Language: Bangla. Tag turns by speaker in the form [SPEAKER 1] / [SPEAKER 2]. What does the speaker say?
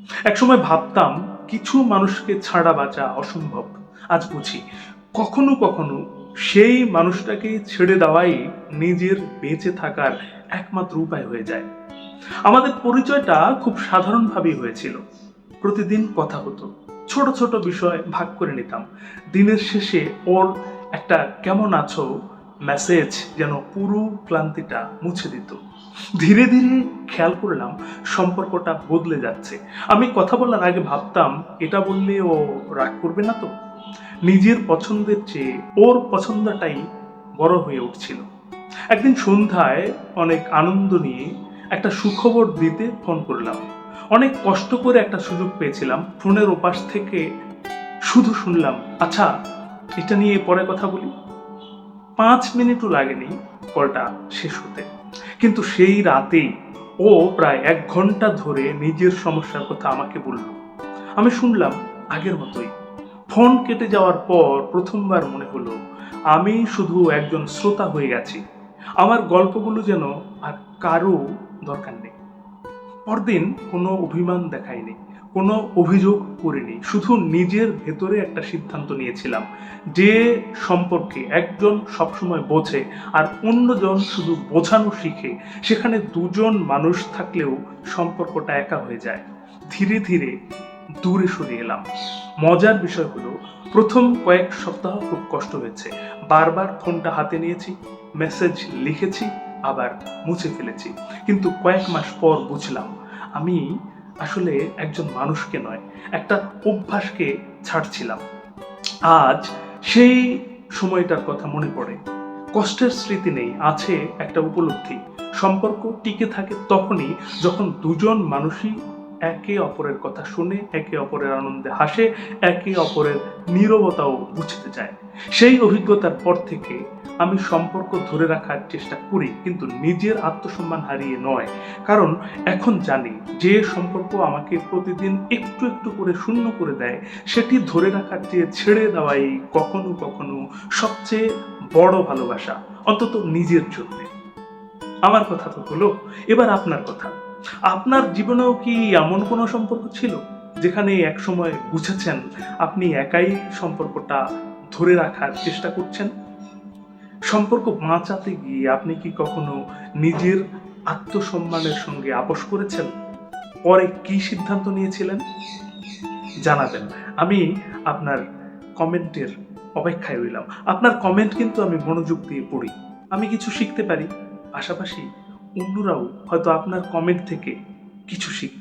[SPEAKER 1] একসময় ভাবতাম কিছু মানুষকে ছাড়া বাঁচা অসম্ভব। আজ বুঝি কখনো কখনো সেই মানুষটাকে ছেড়ে দেওয়াই নিজের বেঁচে থাকার একমাত্র উপায় হয়ে যায়। আমাদের পরিচয়টা খুব সাধারণভাবেই হয়েছিল। প্রতিদিন কথা হতো, ছোট ছোট বিষয় ভাগ করে নিতাম। দিনের শেষে ওর একটা কেমন আছো মেসেজ যেন পুরো ক্লান্তিটা মুছে দিত। ধীরে ধীরে খেয়াল করলাম সম্পর্কটা বদলে যাচ্ছে। আমি কথা বলার আগে ভাবতাম এটা বললে ও রাগ করবে না তো। নিজের পছন্দের চেয়ে ওর পছন্দটাই বড় হয়ে উঠছিল। একদিন সন্ধ্যায় অনেক আনন্দ নিয়ে একটা সুখবর দিতে ফোন করলাম। অনেক কষ্ট করে একটা সুযোগ পেয়েছিলাম। ফোনের ওপাশ থেকে শুধু শুনলাম, আচ্ছা এটা নিয়ে পরে কথা বলি। 5 মিনিটও লাগেনি কলটা শেষ হতে। কিন্তু সেই রাতেই ও প্রায় 1 ঘন্টা ধরে নিজের সমস্যার কথা আমাকে বলল। আমি শুনলাম আগের মতোই। ফোন কেটে যাওয়ার পর প্রথমবার মনে হলো আমি শুধু একজন শ্রোতা হয়ে গেছি। আমার গল্পগুলো যেন আর কারো দরকার নেই। পরদিন কোনো অভিমান দেখায়নি, কোনো অভিযোগ করিনি, শুধু নিজের ভেতরে একটা সিদ্ধান্ত নিয়েছিলাম যে সম্পর্কে একজন সবসময় বোঝে আর অন্যজন শুধু বোঝানো শিখে, সেখানে দুজন মানুষ থাকলেও সম্পর্কটা একা হয়ে যায়। ধীরে ধীরে দূরে সরে এলাম। মজার বিষয় হলো প্রথম কয়েক সপ্তাহ খুব কষ্ট হয়েছে। বারবার ফোনটা হাতে নিয়েছি, মেসেজ লিখেছি, আবার মুছে ফেলেছি। কিন্তু কয়েক মাস পর বুঝলাম আমি আসলে একজন মানুষকে নয়, একটা অভ্যাসকে ছাড়ছিলাম। আজ সেই সময়টার কথা মনে পড়ে। কষ্টের স্মৃতি নেই, আছে একটা উপলব্ধি। সম্পর্ক টিকে থাকে তখনই যখন দুজন মানুষই একে অপরের কথা শুনে, একে অপরের আনন্দে হাসে, একে অপরের নীরবতাও বুঝতে চায়। সেই অভিজ্ঞতার পর থেকে আমি সম্পর্ক ধরে রাখার চেষ্টা করি, কিন্তু নিজের আত্মসম্মান হারিয়ে নয়। কারণ এখন জানি যে সম্পর্ক আমাকে প্রতিদিন একটু একটু করে শূন্য করে দেয়, সেটি ধরে রাখার চেয়ে ছেড়ে দেওয়াই কখনো কখনো সবচেয়ে বড় ভালোবাসা, অন্তত নিজের জন্য। আমার কথা তো হলো, এবার আপনার কথা। আপনার জীবনেও কি এমন কোনো সম্পর্ক ছিল যেখানে একসময় বুঝেছেন আপনি একাই সম্পর্কটা ধরে রাখার চেষ্টা করছেন? সম্পর্ক বাঁচাতে গিয়ে আপনি কি কখনো নিজের আত্মসম্মানের সঙ্গে আপোস করেছেন? পরে কি সিদ্ধান্ত নিয়েছিলেন? জানাবেন। আমি আপনার কমেন্টের অপেক্ষায় রইলাম। আপনার কমেন্ট কিন্তু আমি মনোযোগ দিয়ে পড়ি। আমি কিছু শিখতে পারি। পাশাপাশি অন্যরাও হয়তো আপনার কমেন্ট থেকে কিছু শিখতে